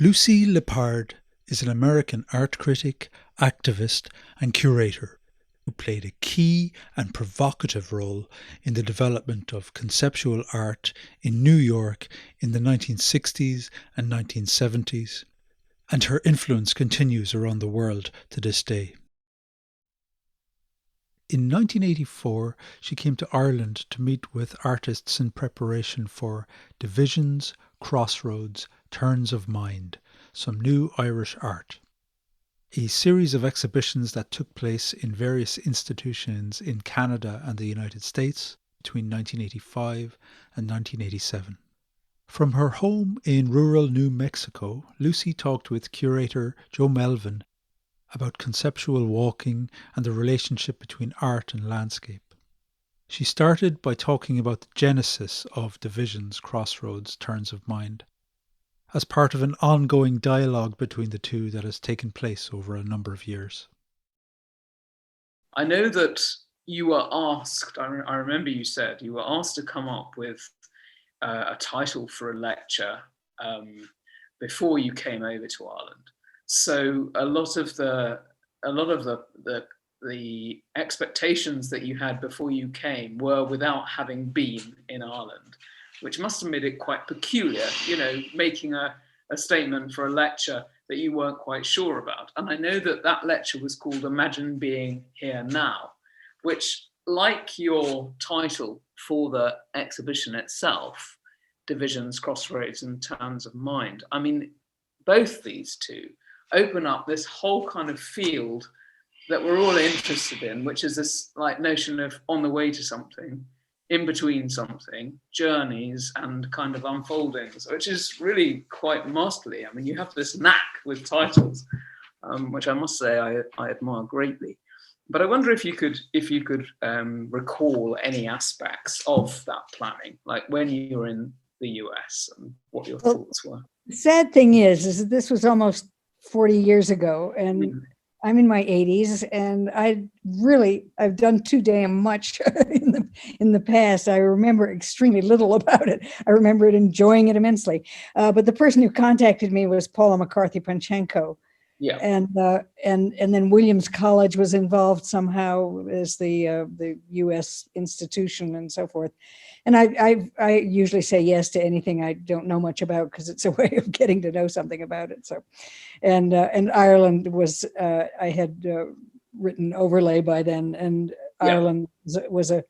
Lucy Lippard is an American art critic, activist, and curator who played a key and provocative role in the development of conceptual art in New York in the 1960s and 1970s, and her influence continues around the world to this day. In 1984, she came to Ireland to meet with artists in preparation for Divisions, Crossroads, Turns of Mind, some new Irish art. A series of exhibitions that took place in various institutions in Canada and the United States between 1985 and 1987. From her home in rural New Mexico, Lucy talked with curator Jo Melvin about conceptual walking and the relationship between art and landscape. She started by talking about the genesis of Divisions, Crossroads, Turns of Mind, as part of an ongoing dialogue between the two that has taken place over a number of years. I know that you were asked, I remember you said, you were asked to come up with a title for a lecture before you came over to Ireland. So a lot of the expectations that you had before you came were without having been in Ireland, which must have made it quite peculiar, making a statement for a lecture that you weren't quite sure about. And I know that that lecture was called Imagine Being Here Now, which, like your title for the exhibition itself, Divisions, Crossroads, and Turns of Mind, I mean, both these two open up this whole kind of field that we're all interested in, which is this notion of on the way to something, in between something, journeys and kind of unfoldings, which is really quite masterly. I mean, you have this knack with titles, which I must say I admire greatly. But I wonder if you could recall any aspects of that planning, like when you were in the US and what your thoughts were. The sad thing is that this was almost 40 years ago, and I'm in my 80s, and I've done too damn much in the past. I remember extremely little about it. I remember enjoying it immensely. But the person who contacted me was Paula McCarthy-Panchenko. Yeah. And then Williams College was involved somehow as the U.S. institution and so forth. And I usually say yes to anything I don't know much about, because it's a way of getting to know something about it. So, and Ireland was I had written Overlay by then, and Ireland was a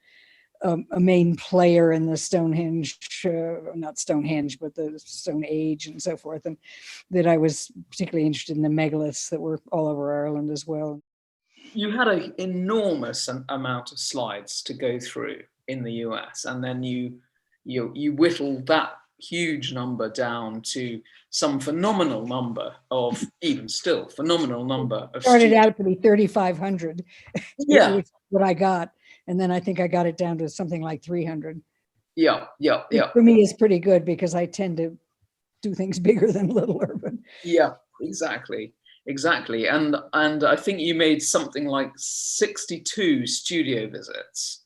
main player in the Stonehenge, not Stonehenge, but the Stone Age and so forth. And that I was particularly interested in the megaliths that were all over Ireland as well. You had an enormous amount of slides to go through in the US, and then you whittled that huge number down to some phenomenal number of, even still, phenomenal number of started out to be 3,500. Yeah. Which is what I got. And then I think I got it down to something like 300. Yeah. For me, it's pretty good, because I tend to do things bigger than littler. But yeah, exactly. And I think you made something like 62 studio visits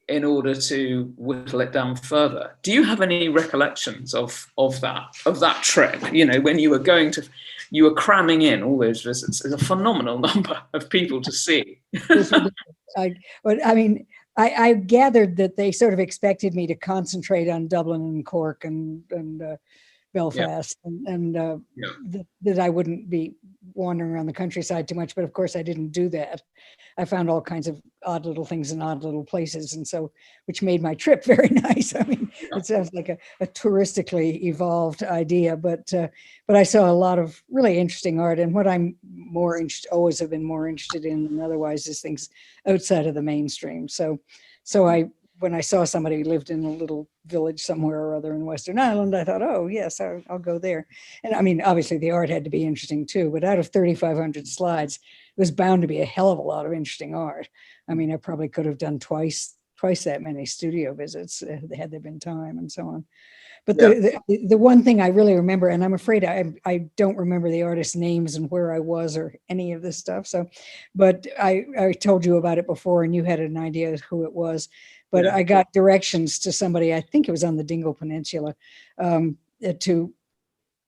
in order to whittle it down further. Do you have any recollections of that trip? When you were cramming in all those visits. It's a phenomenal number of people to see. I gathered that they sort of expected me to concentrate on Dublin and Cork and Belfast, and that I wouldn't be wandering around the countryside too much. But of course, I didn't do that. I found all kinds of odd little things in odd little places, and so, which made my trip very nice. I mean, it sounds like a touristically evolved idea, but I saw a lot of really interesting art. And what I'm always have been more interested in than otherwise is things outside of the mainstream. So when I saw somebody who lived in a little village somewhere or other in Western Ireland, I thought, oh yes, I'll go there. And I mean, obviously the art had to be interesting too, but out of 3,500 slides, it was bound to be a hell of a lot of interesting art. I mean, I probably could have done twice that many studio visits had there been time and so on. But the one thing I really remember, and I'm afraid I don't remember the artists' names and where I was or any of this stuff. So, but I told you about it before, and you had an idea of who it was. But I got directions to somebody, I think it was on the Dingle Peninsula, to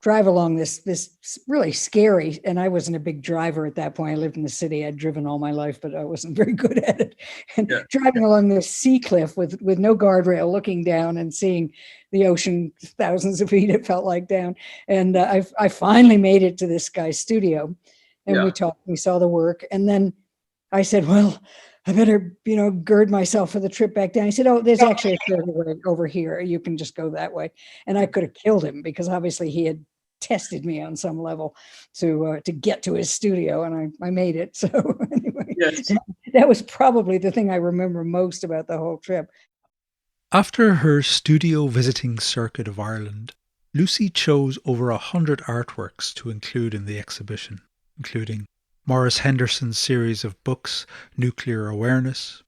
drive along this really scary, and I wasn't a big driver at that point. I lived in the city. I'd driven all my life, but I wasn't very good at it. And driving along this sea cliff with no guardrail, looking down and seeing the ocean thousands of feet, it felt like, down. And I finally made it to this guy's studio, and we talked. We saw the work, and then I said, well, I better, gird myself for the trip back down. He said, oh, there's actually a shorter way over here. You can just go that way. And I could have killed him, because obviously he had tested me on some level to get to his studio, and I made it. So anyway, that was probably the thing I remember most about the whole trip. After her studio visiting circuit of Ireland, Lucy chose over 100 artworks to include in the exhibition, including Maurice Henderson's series of books, Nuclear Awareness,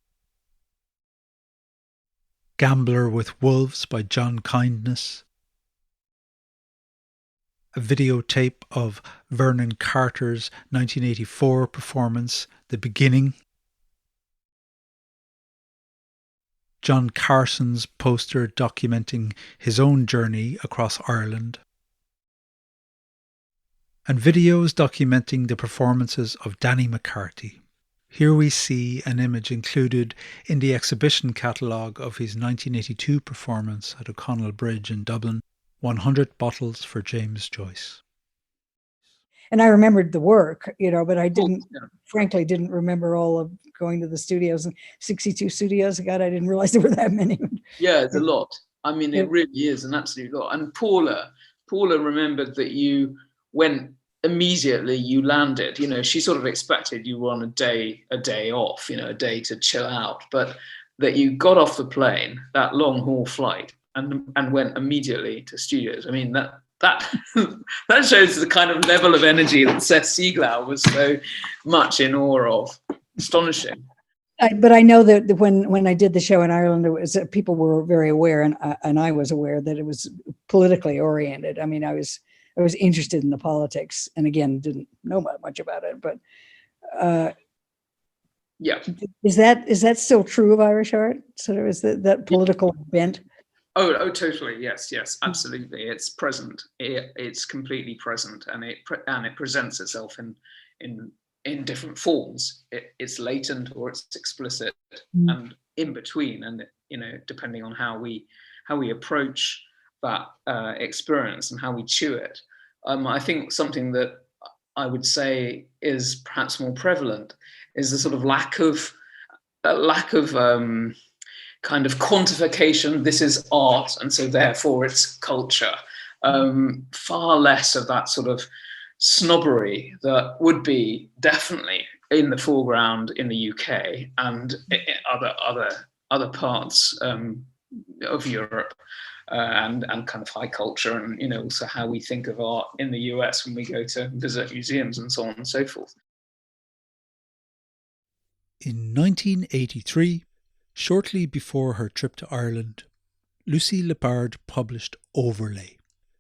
Gambler with Wolves by John Kindness, a videotape of Vernon Carter's 1984 performance, The Beginning, John Carson's poster documenting his own journey across Ireland, and videos documenting the performances of Danny McCarthy. Here we see an image included in the exhibition catalogue of his 1982 performance at O'Connell Bridge in Dublin, 100 Bottles for James Joyce. And I remembered the work, but I frankly didn't remember all of going to the studios, and 62 studios. God, I didn't realize there were that many. Yeah, it's a lot. I mean, it really is an absolute lot. And Paula remembered that you went immediately, you landed, she sort of expected you were on a day off, a day to chill out, but that you got off the plane, that long haul flight, and went immediately to studios. I mean, that shows the kind of level of energy that Seth Siegelaub was so much in awe of. Astonishing. But I know that when I did the show in Ireland, people were very aware, and I was aware that it was politically oriented. I mean, I was interested in the politics, and again, didn't know much about it. But is that still true of Irish art? Sort of, is that political bent? Oh, totally. Yes, absolutely. It's present. It's completely present, and it presents itself in different forms. It's latent or it's explicit, and in between. And depending on how we approach that experience and how we chew it, I think something that I would say is perhaps more prevalent is the sort of lack of kind of quantification. This is art, and so therefore it's culture. Far less of that sort of snobbery that would be definitely in the foreground in the UK and other parts of Europe, and kind of high culture, and also how we think of art in the US when we go to visit museums and so on and so forth. In 1983, shortly before her trip to Ireland, Lucy Lippard published Overlay,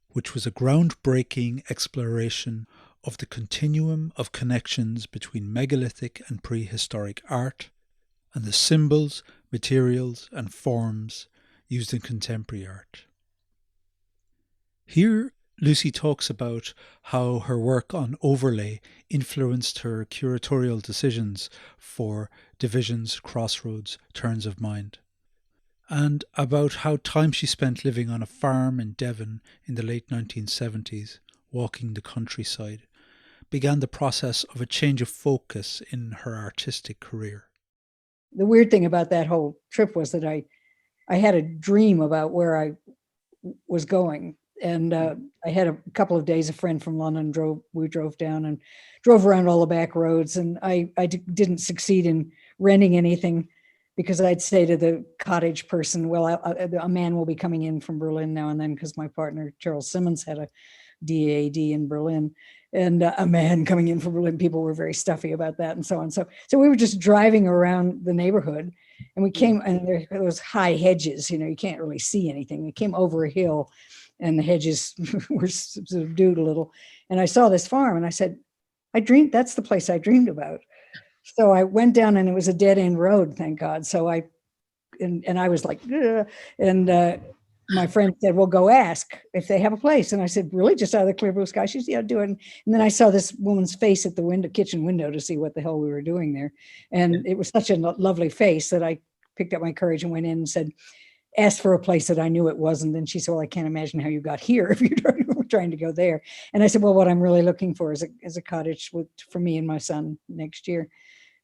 which was a groundbreaking exploration of the continuum of connections between megalithic and prehistoric art and the symbols, materials and forms used in contemporary art. Here, Lucy talks about how her work on Overlay influenced her curatorial decisions for Divisions, Crossroads, Turns of Mind, and about how time she spent living on a farm in Devon in the late 1970s, walking the countryside, began the process of a change of focus in her artistic career. The weird thing about that whole trip was that I had a dream about where I was going. And I had a couple of days, a friend from London we drove down and drove around all the back roads. And I didn't succeed in renting anything, because I'd say to the cottage person, well, a man will be coming in from Berlin now and then, because my partner, Charles Simmons, had a DAD in Berlin, and a man coming in from Berlin. People were very stuffy about that and so on. So we were just driving around the neighborhood, and we came, and there was high hedges, you can't really see anything. We came over a hill, and the hedges were subdued a little. And I saw this farm, and I said, that's the place I dreamed about. So I went down, and it was a dead end road, thank God. So I was like, ugh. And my friend said, well, go ask if they have a place. And I said, really? Just out of the clear blue sky? She said, yeah, do it. And then I saw this woman's face at the kitchen window to see what the hell we were doing there. And it was such a lovely face that I picked up my courage and went in and said, asked for a place that I knew it wasn't. And she said, well, I can't imagine how you got here if you're trying to go there. And I said, well, what I'm really looking for is a cottage for me and my son next year.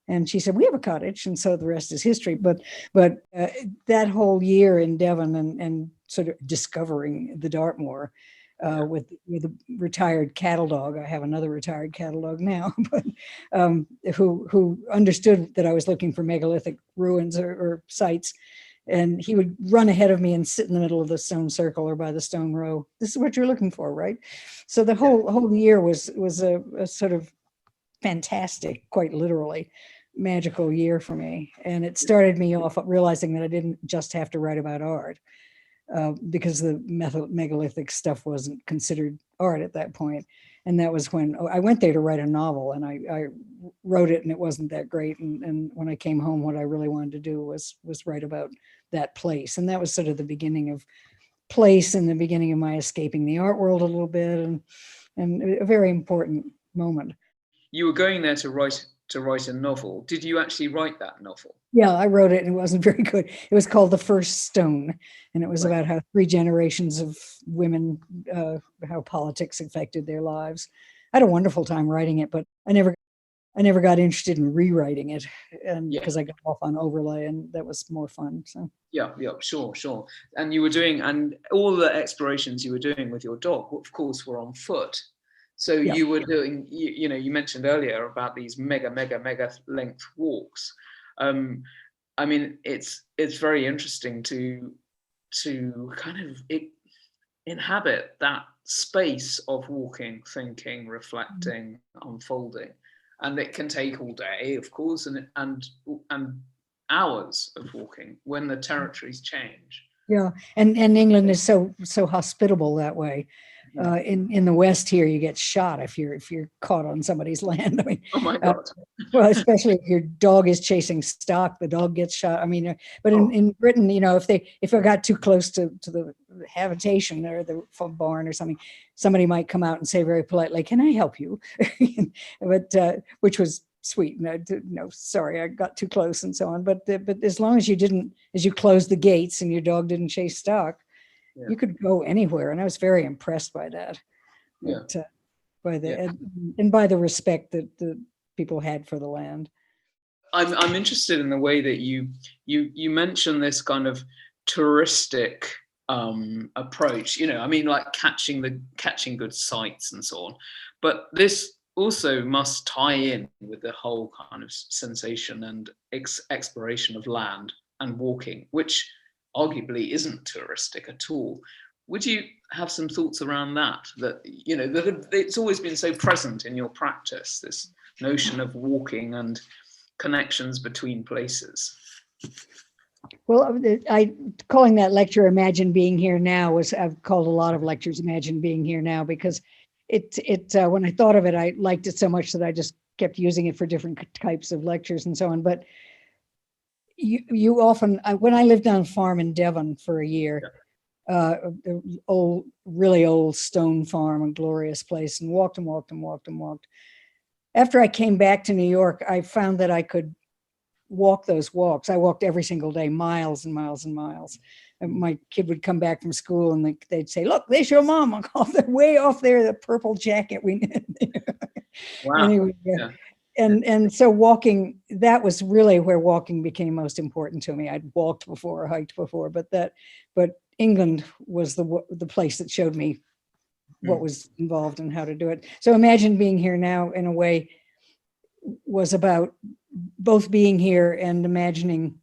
And she said, we have a cottage. And so the rest is history. But that whole year in Devon and sort of discovering the Dartmoor with a retired cattle dog. I have another retired cattle dog now, but who understood that I was looking for megalithic ruins or sites. And he would run ahead of me and sit in the middle of the stone circle or by the stone row. This is what you're looking for, right? So the whole year was a sort of fantastic, quite literally, magical year for me. And it started me off realizing that I didn't just have to write about art because the megalithic stuff wasn't considered art at that point. And that was when I went there to write a novel, and I wrote it and it wasn't that great. And when I came home, what I really wanted to do was write about that place. And that was sort of the beginning of place and the beginning of my escaping the art world a little bit, and a very important moment. You were going there to write a novel. Did you actually write that novel? Yeah, I wrote it and it wasn't very good. It was called The First Stone. And it was about how 3 generations of women, how politics affected their lives. I had a wonderful time writing it, but I never got interested in rewriting it, and because I got off on overlay, and that was more fun. So yeah, sure. And you were doing, and all the explorations you were doing with your dog, of course, were on foot. So you were doing, you mentioned earlier about these mega length walks. I mean, it's very interesting to kind of inhabit that space of walking, thinking, reflecting, unfolding, and it can take all day, of course, and hours of walking when the territories change. Yeah, and England is so hospitable that way. In the West here, you get shot if you're caught on somebody's land. I mean, oh my God. Well, especially if your dog is chasing stock, the dog gets shot. I mean, but in Britain, if I got too close to the habitation or the barn or something, somebody might come out and say very politely, "Can I help you?" But which was sweet. No, sorry, I got too close and so on. But as long as you closed the gates and your dog didn't chase stock, you could go anywhere. And I was very impressed by that. By the respect that the people had for the land. I'm interested in the way that you mention this kind of touristic approach. I mean, like catching good sights and so on. But this also must tie in with the whole kind of sensation and exploration of land and walking, which arguably isn't touristic at all. Would you have some thoughts around that that it's always been so present in your practice, this notion of walking and connections between places? Well, calling that lecture "Imagine Being Here Now" I've called a lot of lectures "Imagine Being Here Now" because when I thought of it, I liked it so much that I just kept using it for different types of lectures and so on. But you often, when I lived on a farm in Devon for a year, really old stone farm, a glorious place, and walked. After I came back to New York, I found that I could walk those walks. I walked every single day, miles and miles and miles. And my kid would come back from school and they'd say, "Look, there's your mom. They're way off there, the purple jacket." Wow. Anyway, and so walking, that was really where walking became most important to me. I'd walked before, hiked before, but England was the place that showed me what was involved and how to do it. So Imagine Being Here Now, in a way, was about both being here and imagining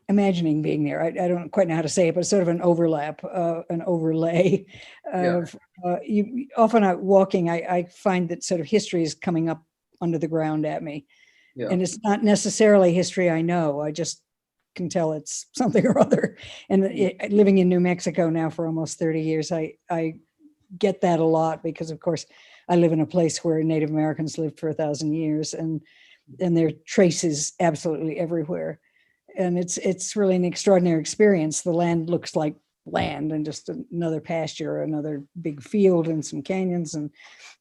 being there. I don't quite know how to say it, but sort of an overlap, an overlay. Often out walking, I find that sort of history is coming up under the ground at me. Yeah. And it's not necessarily history I know. I just can tell it's something or other. And living in New Mexico now for almost 30 years, I get that a lot because, of course, I live in a place where Native Americans lived for 1,000 years, and there are traces absolutely everywhere. And it's really an extraordinary experience. The land looks like land and just another pasture, another big field and some canyons and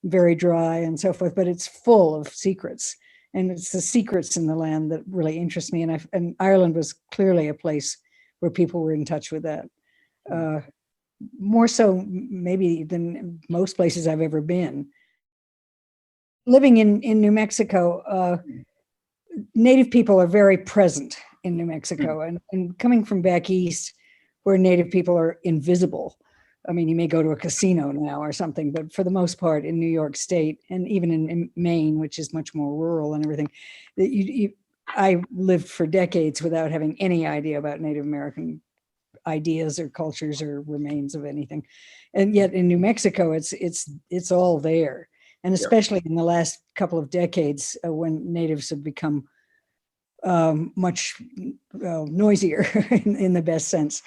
very dry and so forth, but it's full of secrets. And it's the secrets in the land that really interest me. And Ireland was clearly a place where people were in touch with that. More so maybe than most places I've ever been. Living in New Mexico, Native people are very present in New Mexico. And coming from back east, where Native people are invisible. I mean, you may go to a casino now or something, but for the most part in New York State and even in Maine, which is much more rural and everything, I lived for decades without having any idea about Native American ideas or cultures or remains of anything. And yet in New Mexico, it's all there. And especially in the last couple of decades when natives have become much noisier in the best sense,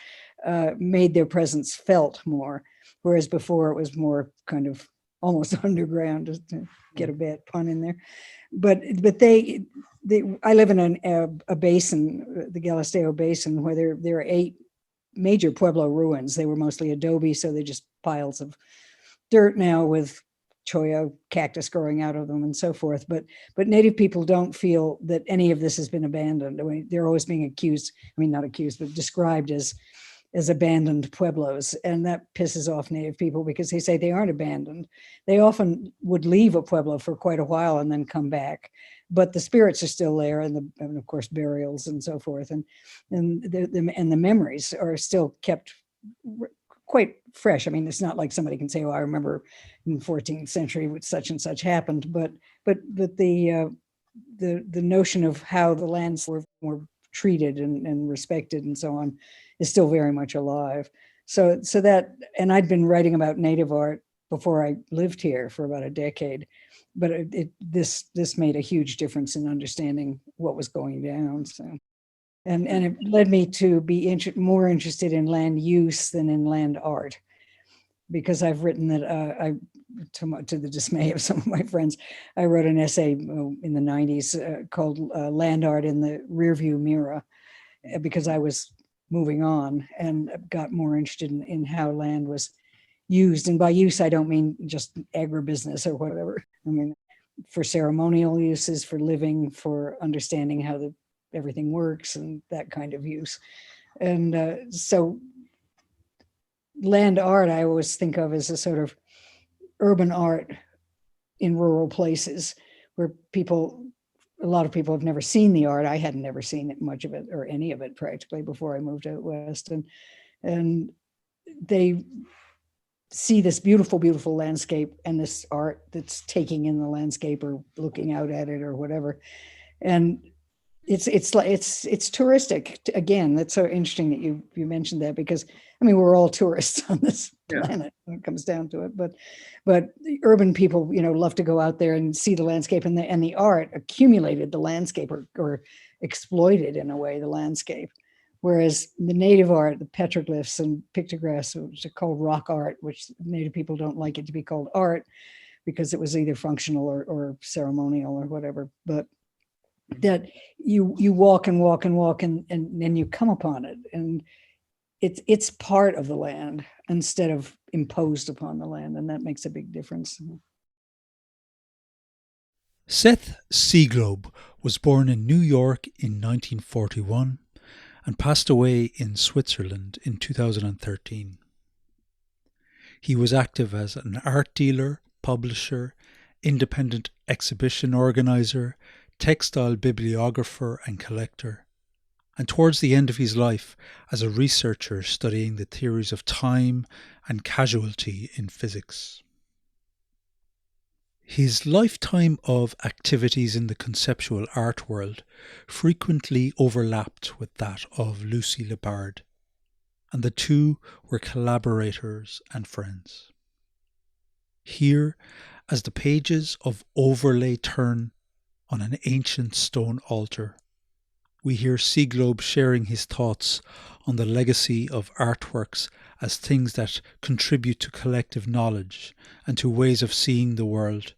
made their presence felt more, whereas before it was more kind of almost underground, just to get a bad pun in there. But I live in a basin, the Galisteo Basin, where there are 8 major Pueblo ruins. They were mostly adobe, so they're just piles of dirt now with cholla cactus growing out of them and so forth. But Native people don't feel that any of this has been abandoned. I mean, they're always being accused, I mean, not accused, but described as abandoned pueblos. And that pisses off Native people because they say they aren't abandoned. They often would leave a pueblo for quite a while and then come back. But the spirits are still there, and of course burials and so forth, and the memories are still kept quite fresh. I mean, it's not like somebody can say, "Oh, I remember in the 14th century what such and such happened," but the notion of how the lands were treated and respected and so on is still very much alive. So that, and I'd been writing about Native art before I lived here for about a decade, but this made a huge difference in understanding what was going down. So, and it led me to be more interested in land use than in land art, because I've written that to the dismay of some of my friends, I wrote an essay in the 90s called Land Art in the Rearview Mirror, because I was moving on and got more interested in how land was used. And by use, I don't mean just agribusiness or whatever. I mean, for ceremonial uses, for living, for understanding how everything works and that kind of use. And so land art, I always think of as a sort of urban art in rural places where a lot of people have never seen the art. I hadn't ever seen much of it or any of it practically before I moved out west. And they see this beautiful, beautiful landscape and this art that's taking in the landscape or looking out at it or whatever. And it's touristic. Again, that's so interesting that you mentioned that, because I mean, we're all tourists on this planet when it comes down to it. But the urban people, love to go out there and see the landscape, and the art accumulated the landscape or exploited in a way the landscape. Whereas the Native art, the petroglyphs and pictographs, which are called rock art, which Native people don't like it to be called art because it was either functional or ceremonial or whatever. But that you walk and walk and walk and then you come upon it, and it's part of the land instead of imposed upon the land, and that makes a big difference. Seth Siegelaub was born in New York in 1941 and passed away in Switzerland in 2013. He was active as an art dealer, publisher, independent exhibition organizer, textile bibliographer and collector, and towards the end of his life as a researcher studying the theories of time and casualty in physics. His lifetime of activities in the conceptual art world frequently overlapped with that of Lucy Lippard, and the two were collaborators and friends. Here, as the pages of overlay turn on an ancient stone altar, we hear Siegelaub sharing his thoughts on the legacy of artworks as things that contribute to collective knowledge and to ways of seeing the world,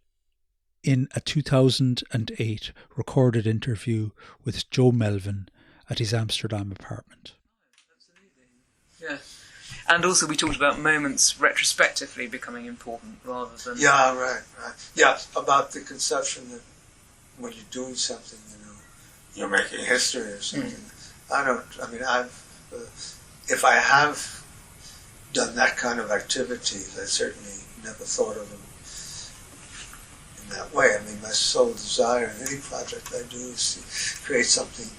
in a 2008 recorded interview with Jo Melvin, at his Amsterdam apartment. Yeah. And also we talked about moments retrospectively becoming important rather than... Yeah, right. Yeah, about the conception that when you're doing something, you're making history or something. If I have done that kind of activities, I certainly never thought of them in that way. I mean, my sole desire in any project I do is to create something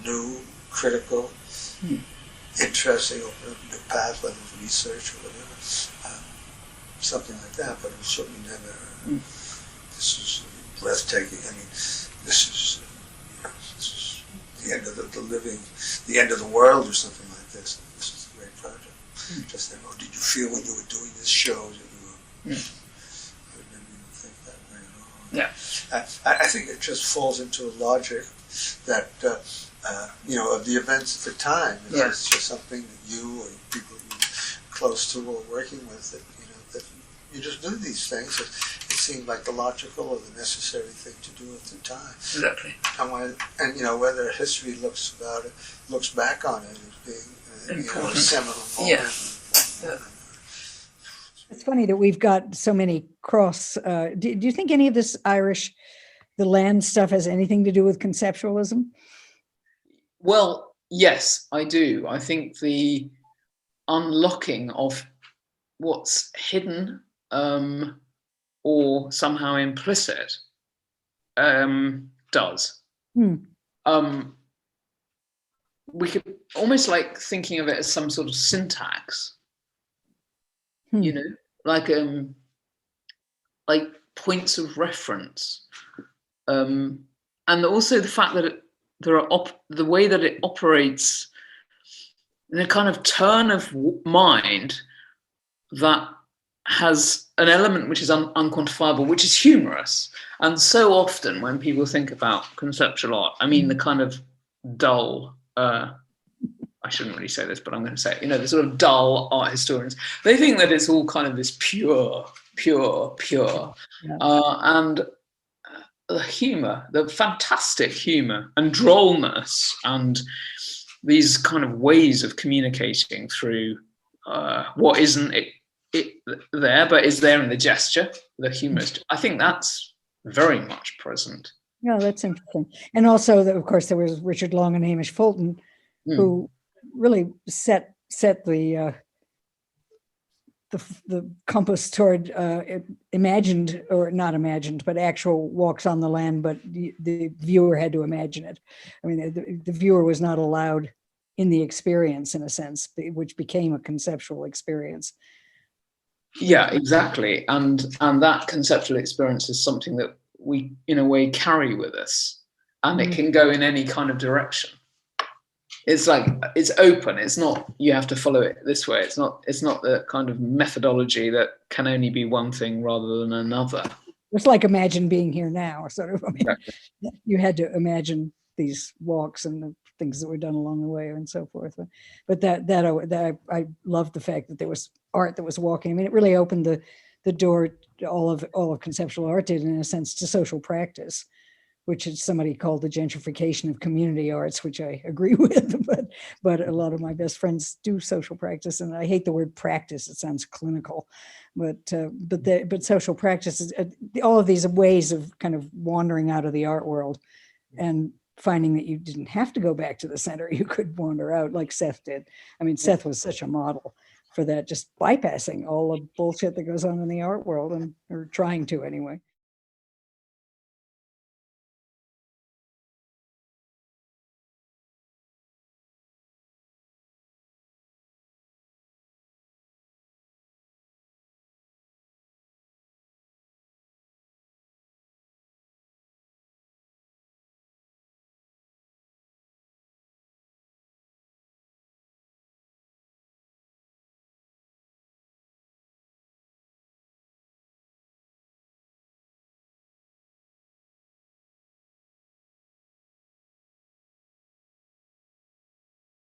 new, critical, interesting, open up a new path, whether it's research or whatever, something like that. But it was certainly never, this is breathtaking. I mean, this is the end of the living, the end of the world or something like this. This is a great project. Just then, did you feel when you were doing this show that you were... I would never even think that way at all. Yeah. I think it just falls into a logic that, of the events at the time. It's just something that you or people you're close to or working with, that you just do these things. It seemed like the logical or the necessary thing to do at the time. Exactly. And whether history looks back on it as being a seminal moment. Yeah. It's funny that we've got so many do you think any of this Irish, the land stuff, has anything to do with conceptualism? Well, yes, I do. I think the unlocking of what's hidden or somehow implicit does. We could almost like thinking of it as some sort of syntax, like points of reference, and also the fact that the way that it operates in a kind of turn of mind that has an element which is unquantifiable, which is humorous. And so often when people think about conceptual art, I mean the kind of dull, I shouldn't really say this, but I'm going to say it, the sort of dull art historians, they think that it's all kind of this pure. Yeah. And the humour, the fantastic humour and drollness and these kind of ways of communicating through what isn't it there, but is there in the gesture, the humorist. I think that's very much present. Yeah, that's interesting. And also, of course, there was Richard Long and Hamish Fulton, who really set the compass toward imagined, or not imagined, but actual walks on the land, but the viewer had to imagine it. I mean, the viewer was not allowed in the experience, in a sense, which became a conceptual experience. Yeah, exactly. And that conceptual experience is something that we, in a way, carry with us, and it can go in any kind of direction. It's like, it's open. It's not, you have to follow it this way. It's not the kind of methodology that can only be one thing rather than another. It's like imagine being here now, sort of. I mean, you had to imagine these walks and the things that were done along the way and so forth. But that I loved the fact that there was art that was walking. I mean, it really opened the door to all of conceptual art did, in a sense, to social practice, which is somebody called the gentrification of community arts, which I agree with, but a lot of my best friends do social practice, and I hate the word practice. It sounds clinical, but social practice is all of these ways of kind of wandering out of the art world and finding that you didn't have to go back to the center. You could wander out like Seth did. I mean, Seth was such a model for that, just bypassing all the bullshit that goes on in the art world, or trying to anyway.